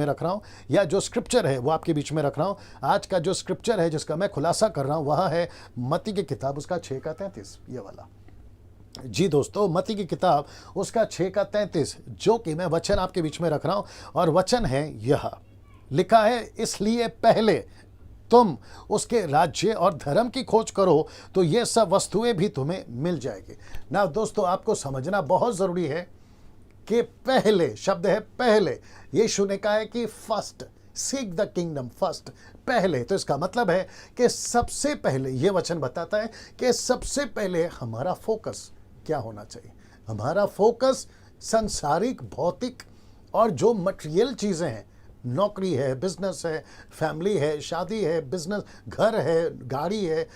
में रख रहा हूं, या जो स्क्रिप्चर है वो आपके बीच में रख रहा हूं। आज का जो स्क्रिप्चर है जिसका मैं खुलासा कर रहा हूं वह है मत्ती की किताब उसका 6:33, ये वाला। जी दोस्तों, मत्ती की किताब उसका 6:33 जो कि मैं वचन आपके बीच में रख रहा हूं, और वचन है यह लिखा है, इसलिए पहले तुम उसके राज्य और धर्म की खोज करो तो ये सब वस्तुएं भी तुम्हें मिल जाएगी। ना दोस्तों, आपको समझना बहुत जरूरी है कि पहले शब्द है पहले। यीशु ने कहा है कि first seek the kingdom, first पहले। तो इसका मतलब है कि सबसे पहले, ये वचन बताता है कि सबसे पहले हमारा फोकस क्या होना चाहिए। हमारा फोकस सांसारिक, भौतिक और जो मटेरियल चीजें हैं, नौकरी है, बिजनेस है, फैमिली है, शादी है, बिजनेस, घर है, गाड़ी है,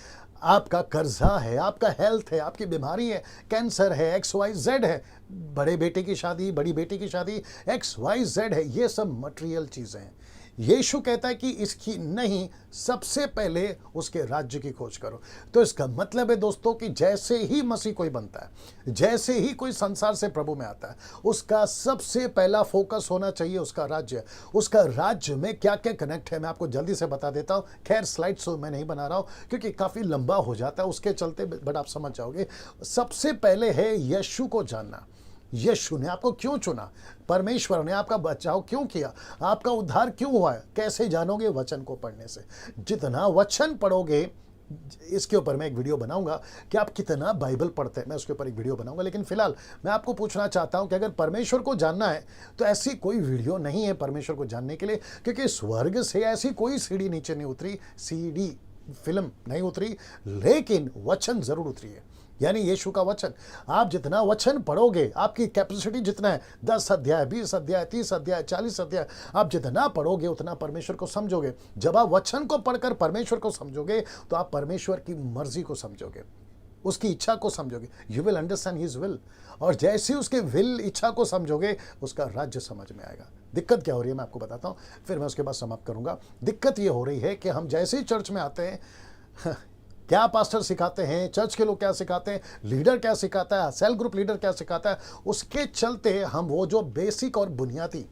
आपका कर्जा है, आपका हेल्थ है, आपकी बीमारी है, कैंसर है, XYZ है, बड़े बेटे की शादी, बड़ी बेटी की शादी, XYZ है, ये सब मटेरियल चीजें हैं। यीशु कहता है कि इसकी नहीं, सबसे पहले उसके राज्य की खोज करो। तो इसका मतलब है दोस्तों कि जैसे ही मसीह कोई बनता है, जैसे ही कोई संसार से प्रभु में आता है, उसका सबसे पहला फोकस होना चाहिए उसका राज्य। उसका राज्य में क्या क्या कनेक्ट है मैं आपको जल्दी से बता देता हूं। खैर स्लाइड शो मैं नहीं बना रहा हूं क्योंकि काफी लंबा हो जाता है उसके चलते, बट आप समझ जाओगे। सबसे पहले है यीशु को जानना। यीशु ने आपको क्यों चुना, परमेश्वर ने आपका बचाव क्यों किया, आपका उद्धार क्यों हुआ है, कैसे जानोगे? वचन को पढ़ने से। जितना वचन पढ़ोगे, इसके ऊपर मैं एक वीडियो बनाऊंगा कि आप कितना बाइबल पढ़ते हैं, मैं उसके ऊपर एक वीडियो बनाऊंगा। लेकिन फिलहाल मैं आपको पूछना चाहता हूं कि अगर परमेश्वर को जानना है तो ऐसी कोई वीडियो नहीं है परमेश्वर को जानने के लिए, क्योंकि स्वर्ग से ऐसी कोई सीढ़ी नीचे नहीं उतरी, सीडी फिल्म नहीं उतरी, लेकिन वचन जरूर उतरी है, यानी यीशु का वचन। आप जितना वचन पढ़ोगे, आपकी कैपेसिटी जितना है, 10 अध्याय, 20 अध्याय, 30 अध्याय, 40 अध्याय, आप जितना पढ़ोगे उतना परमेश्वर को समझोगे। जब आप वचन को पढ़कर परमेश्वर को समझोगे तो आप परमेश्वर की मर्जी को समझोगे, उसकी इच्छा को समझोगे। You will understand his will, और जैसे ही उसके विल, इच्छा को समझोगे, उसका राज्य समझ में आएगा। दिक्कत क्या हो रही है मैं आपको बताता हूँ, फिर मैं उसके बाद समाप्त करूंगा। दिक्कत ये हो रही है कि हम जैसे ही चर्च में आते हैं, क्या पास्टर सिखाते हैं, चर्च के लोग क्या सिखाते हैं, लीडर क्या सिखाता है, सेल ग्रुप लीडर क्या सिखाता है, उसके चलते हम वो जो बेसिक और बुनियादी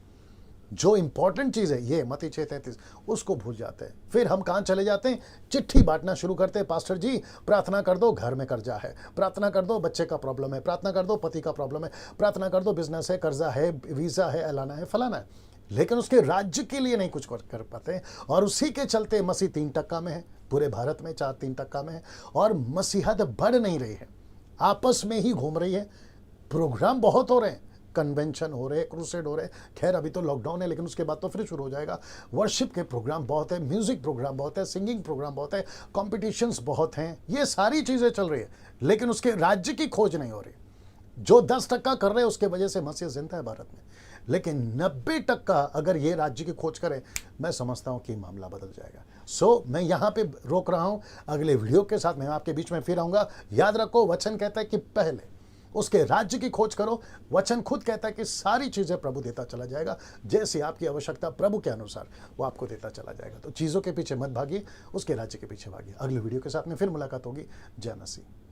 जो इंपॉर्टेंट चीज है, ये मत्ती 6:33, उसको भूल जाते हैं। फिर हम कहां चले जाते हैं? चिट्ठी बांटना शुरू करते हैं। पास्टर जी प्रार्थना कर दो, घर में कर्जा है, प्रार्थना कर दो, बच्चे का प्रॉब्लम है, प्रार्थना कर दो, पति का प्रॉब्लम है, प्रार्थना कर दो, बिजनेस है, कर्जा है, वीजा है, ऐलाना है, फलाना है, लेकिन उसके राज्य के लिए नहीं कुछ कर पाते। और उसी के चलते मसीह 3% में है, पूरे भारत में 4-3% में है, और मसीहत बढ़ नहीं रही है, आपस में ही घूम रही है। प्रोग्राम बहुत हो रहे हैं, कन्वेंशन हो रहे हैं, क्रूसेड हो रहे हैं। खैर अभी तो लॉकडाउन है, लेकिन उसके बाद तो फिर शुरू हो जाएगा। वर्शिप के प्रोग्राम बहुत है, म्यूजिक प्रोग्राम बहुत है, सिंगिंग प्रोग्राम बहुत है, कॉम्पिटिशन्स बहुत हैं, ये सारी चीजें चल रही है, लेकिन उसके राज्य की खोज नहीं हो रही। जो 10% कर रहे हैं उसके वजह से मसीह जिंदा है भारत में, लेकिन 90% अगर ये राज्य की खोज करें, मैं समझता हूं कि मामला बदल जाएगा। सो मैं यहां पे रोक रहा हूं, अगले वीडियो के साथ मैं आपके बीच में फिर आऊंगा। याद रखो, वचन कहता है कि पहले उसके राज्य की खोज करो। वचन खुद कहता है कि सारी चीजें प्रभु देता चला जाएगा, जैसी आपकी आवश्यकता प्रभु के अनुसार वो आपको देता चला जाएगा। तो चीजों के पीछे मत भागिए, उसके राज्य के पीछे भागिए। अगले वीडियो के साथ में फिर मुलाकात होगी। जय मसीह।